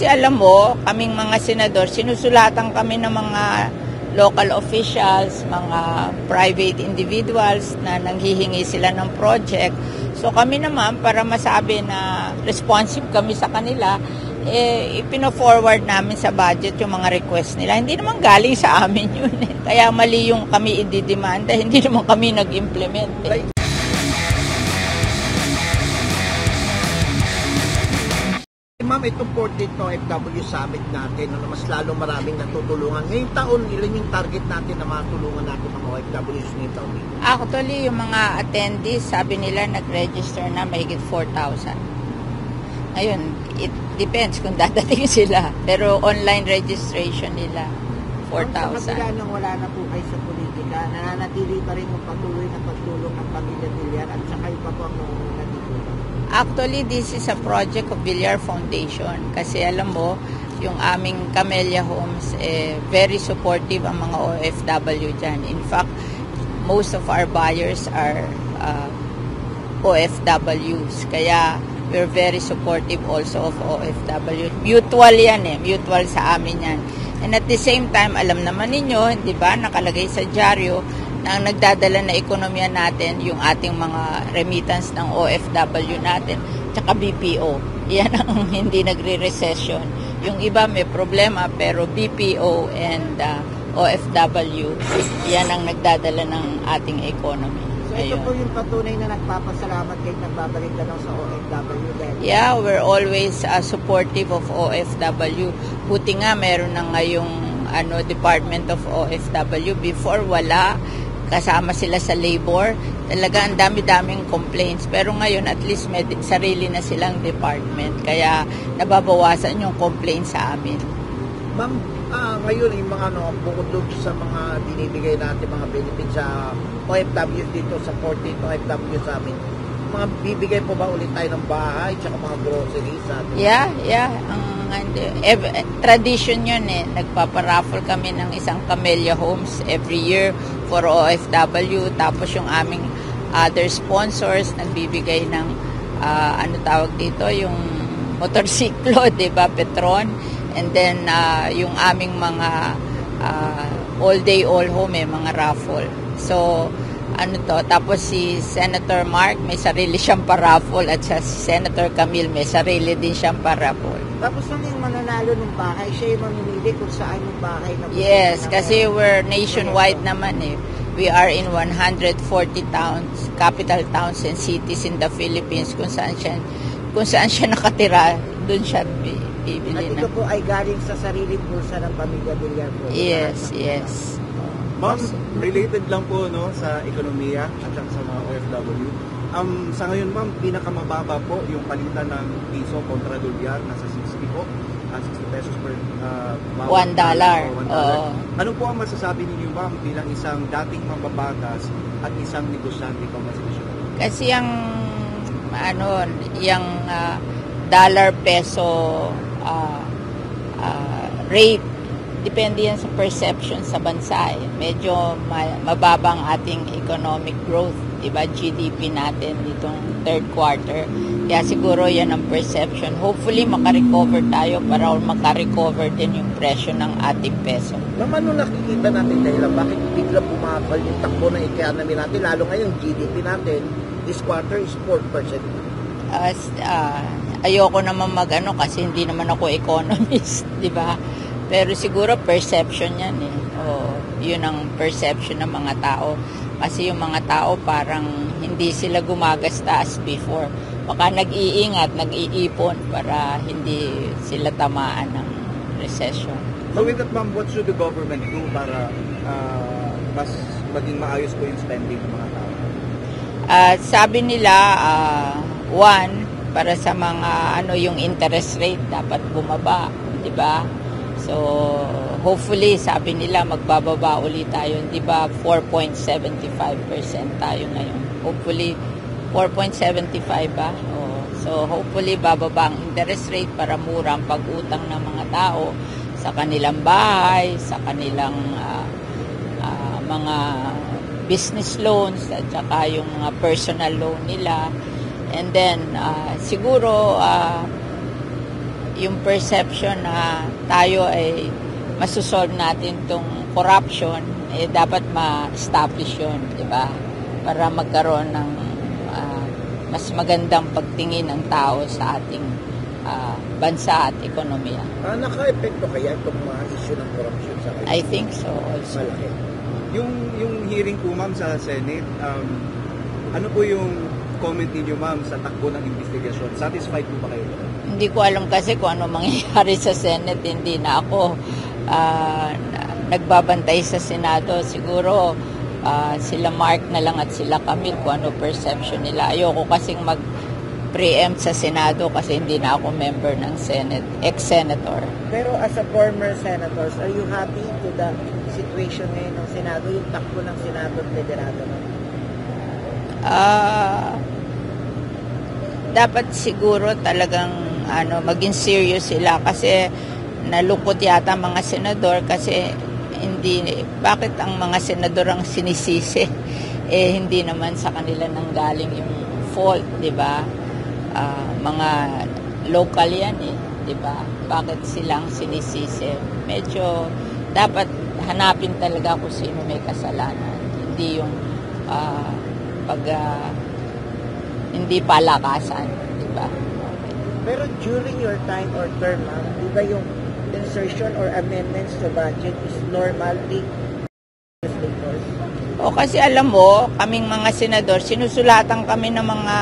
Kasi alam mo, kaming mga senador, sinusulatan kami ng mga local officials, mga private individuals na nanghihingi sila ng project. So kami naman, para masabi na responsive kami sa kanila, ipino-forward namin sa budget yung mga request nila. Hindi naman galing sa amin yun. Kaya mali yung kami ididemanda, hindi naman kami nag-implement. Ma'am, itong 14th OFW Summit natin, mas lalo maraming natutulungan. Ngayong taon, ilan yung target natin na matulungan natin mga OFWs ngayong taon? Actually, yung mga attendees, sabi nila nag-register na mahigit 4,000. Ngayon, it depends kung dadating sila. Pero online registration nila, 4,000. Sa kabila nang wala na po kayo sa politika, nananatili pa rin yung patuloy na pagtulong ng Pamilya Villar at saka yung pa po ang natutulong. Actually, this is a project of Villar Foundation kasi alam mo, yung aming Camellia Homes, very supportive ang mga OFW dyan. In fact, most of our buyers are OFWs. Kaya, we're very supportive also of OFW. Mutual yan mutual sa amin yan. And at the same time, alam naman ninyo, di ba, nakalagay sa dyaryo, na ang nagdadala na ekonomiya natin, yung ating mga remittance ng OFW natin, tsaka BPO. Yan ang hindi nagre-recession. Yung iba may problema, pero BPO and OFW, yan ang nagdadala ng ating economy. So ito po yung patunay na nagpapasalamat kayo nagbabalik ka sa OFW then? Yeah, we're always supportive of OFW. Buti nga meron na ngayong Department of OFW. Before wala, kasama sila sa labor. Talaga ang dami-daming complaints. Pero ngayon at least may sarili na silang department. Kaya nababawasan yung complaints sa amin. Ma'am, ngayon yung mga bukod doon sa mga binibigay natin mga benefits sa OFW dito sa 14th OFW sa amin, mga bibigay po ba ulit tayo ng bahay tsaka mga groceries sa atin? Yeah. Tradition yun Nagpaparaffle kami ng isang Camellia Homes every year for OFW. Tapos yung aming other sponsors nagbibigay ng tawag dito, yung motorsiklo, diba, Petron. And then yung aming mga all day all home mga raffle. So tapos si Senator Mark may sarili siyang pa-raffle at si Senator Camille may sarili din siyang pa-raffle. Tapos nung yung mananalo ng bahay, siya yung mamimili kung saan yung bahay na yes, kasi we're nationwide naman We are in 140 towns, capital towns and cities in the Philippines kung saan siya nakatira, doon siya bibili na. At ito po ay galing sa sariling bulsa ng Pamilya Villar po. Yes. Ma'am, related lang po sa ekonomiya at sa mga OFW. Sa ngayon ma'am, pinakamababa po yung palitan ng piso kontra dolyar, nasa 60 po. 60 pesos per $1. Ano po ang masasabi ninyo ma'am bilang isang dating mambabatas at isang negosyante komersyal? Kasi yung dollar peso rate, depende yan sa perception sa bansa Medyo mababang ating economic growth, diba, GDP natin ditong third quarter. Kaya siguro yan ang perception. Hopefully makarecover tayo para makarecover din yung presyo ng ating peso. Ma'am, ano nakikita natin dahilan bakit bigla bumabal yung takbo ng economy natin, lalo ngayon GDP natin this quarter is 4%? Ayoko naman kasi hindi naman ako economist, diba? Pero siguro perception yan yun ang perception ng mga tao. Kasi yung mga tao parang hindi sila gumagasta as before. Baka nag-iingat, nag-iipon para hindi sila tamaan ng recession. So with that ma'am, what should the government do para mas maging maayos po yung spending ng mga tao? Sabi nila, para sa mga yung interest rate dapat bumaba, di ba? So, hopefully, sabi nila, magbababa ulit tayo. Di ba, 4.75% tayo ngayon. Hopefully, 4.75 ba? So, hopefully, bababa ang interest rate para mura ang pag-utang ng mga tao sa kanilang bahay, sa kanilang mga business loans, at saka yung mga personal loan nila. And then, siguro, yung perception na tayo ay masusolve natin tong corruption, dapat ma-establish yun, di ba? Para magkaroon ng mas magandang pagtingin ng tao sa ating bansa at ekonomiya. Naka-epekto kaya itong mga issue ng corruption sa kayo? I think so also. Malaki. Yung hearing po ma'am sa Senate, ano po yung comment niyo ma'am sa takbo ng investigasyon? Satisfied po ba kayo? Hindi ko alam kasi kung ano mangyayari sa Senate. Hindi na ako nagbabantay sa Senado. Siguro sila Mark na lang at sila Camille kung ano perception nila. Ayoko kasing mag-preempt sa Senado kasi hindi na ako member ng Senate, ex-senator. Pero as a former senator, are you happy to the situation ngayon ng Senado, yung takbo ng Senado at Federado? Dapat siguro talagang maging serious sila kasi nalungkot yata mga senador kasi bakit ang mga senador ang sinisisi? Hindi naman sa kanila nanggaling yung fault, di ba? Mga local yan di ba? Bakit silang sinisisi? Medyo dapat hanapin talaga kung sino may kasalanan. Hindi yung hindi palakasan, di ba? Pero during your time or term, di ba yung insertion or amendments to budget is normally legislators? Kasi alam mo, kaming mga senador, sinusulatan kami ng mga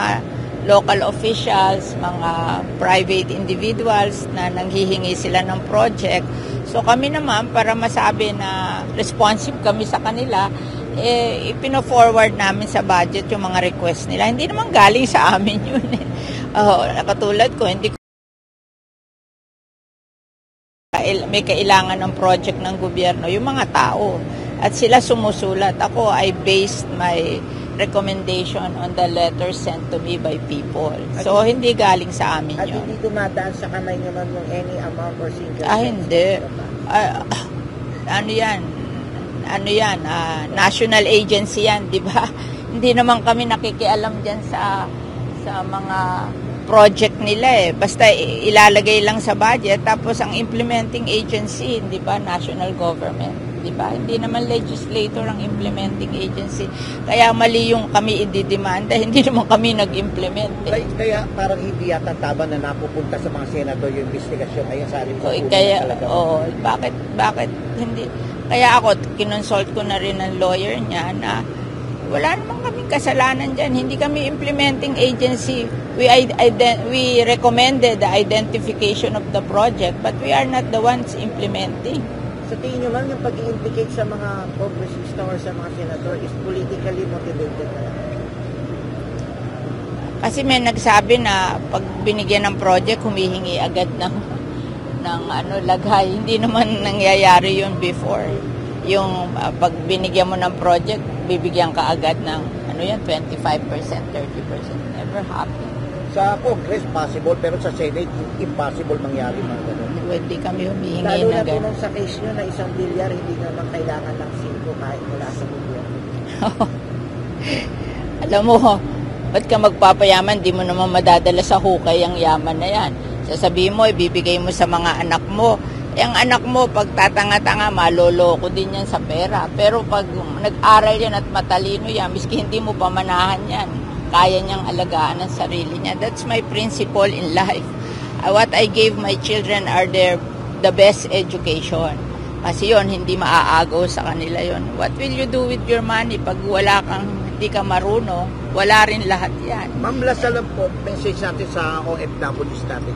local officials, mga private individuals na nanghihingi sila ng project. So kami naman, para masabi na responsive kami sa kanila, ipino-forward namin sa budget yung mga request nila. Hindi naman galing sa amin yun. Katulad ko, hindi ko may kailangan ng project ng gobyerno, yung mga tao. At sila sumusulat. Ako, I based my recommendation on the letter sent to me by people. So, hindi galing sa amin yun. At hindi dumadaan sa kamay naman yung any amount or single hindi. Ano yan? National agency yan, di ba? Hindi naman kami nakikialam dyan sa mga project nila Basta ilalagay lang sa budget, tapos ang implementing agency, di ba, national government, di ba? Hindi naman legislator ang implementing agency. Kaya mali yung kami ididemanda, hindi naman kami nag-implement. Kaya parang hindi yata tama na napupunta sa mga senador yung investigasyon ngayon sa atin. Bakit hindi? Kaya ako, kinonsult ko na rin ng lawyer niya na wala naman kaming kasalanan dyan. Hindi kami implementing agency. We recommended the identification of the project, but we are not the ones implementing. Sa tingin nyo lang, yung pag-i-implicate sa mga congressista or sa mga senator is politically motivated na lang? Kasi may nagsabi na pag binigyan ng project, humihingi agad ng lagay. Hindi naman nangyayari yun before. Yung pag binigyan mo ng project, bibigyan ka agad ng 25%, 30%. Never happen. Sa Congress, possible, pero sa Senate, impossible mangyari mga ganun. Hindi kami humihingi lalo na na po sa case nyo na 1 bilyar, hindi naman kailangan ng 5 kahit wala sa gobyerno. Alam mo, ba't ka magpapayaman? Di mo naman madadala sa hukay ang yaman na yan. Sasabihin mo, ibibigay mo sa mga anak mo. Ang anak mo, pag tatanga-tanga, maloloko din yan sa pera. Pero pag nag-aral yan at matalino yan, miski hindi mo pamanahan yan, kaya niyang alagaan ang sarili niya. That's my principle in life. What I gave my children are the best education. Kasi yon hindi maaagaw sa kanila yon. What will you do with your money pag hindi ka marunong? Wala rin lahat yan. Ma'am, last alam po, message natin sa OFWs natin.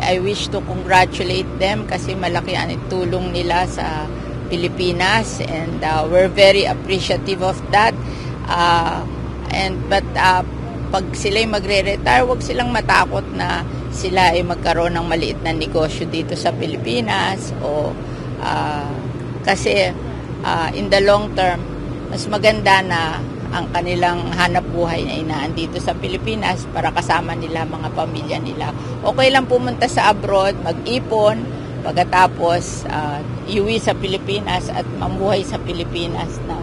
I wish to congratulate them kasi malaki ang tulong nila sa Pilipinas, and we're very appreciative of that. But pag sila'y magre-retire, huwag silang matakot na sila ay magkaroon ng maliit na negosyo dito sa Pilipinas kasi in the long term, mas maganda na ang kanilang hanap buhay na inaan dito sa Pilipinas para kasama nila mga pamilya nila. Okay lang pumunta sa abroad, mag-ipon, pagkatapos iuwi sa Pilipinas at mamuhay sa Pilipinas ng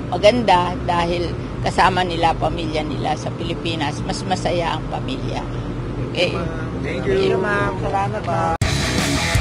maganda dahil kasama nila pamilya nila sa Pilipinas. Mas masaya ang pamilya. Okay. Thank Thank you, you. ma'am. Salamat, ma'am.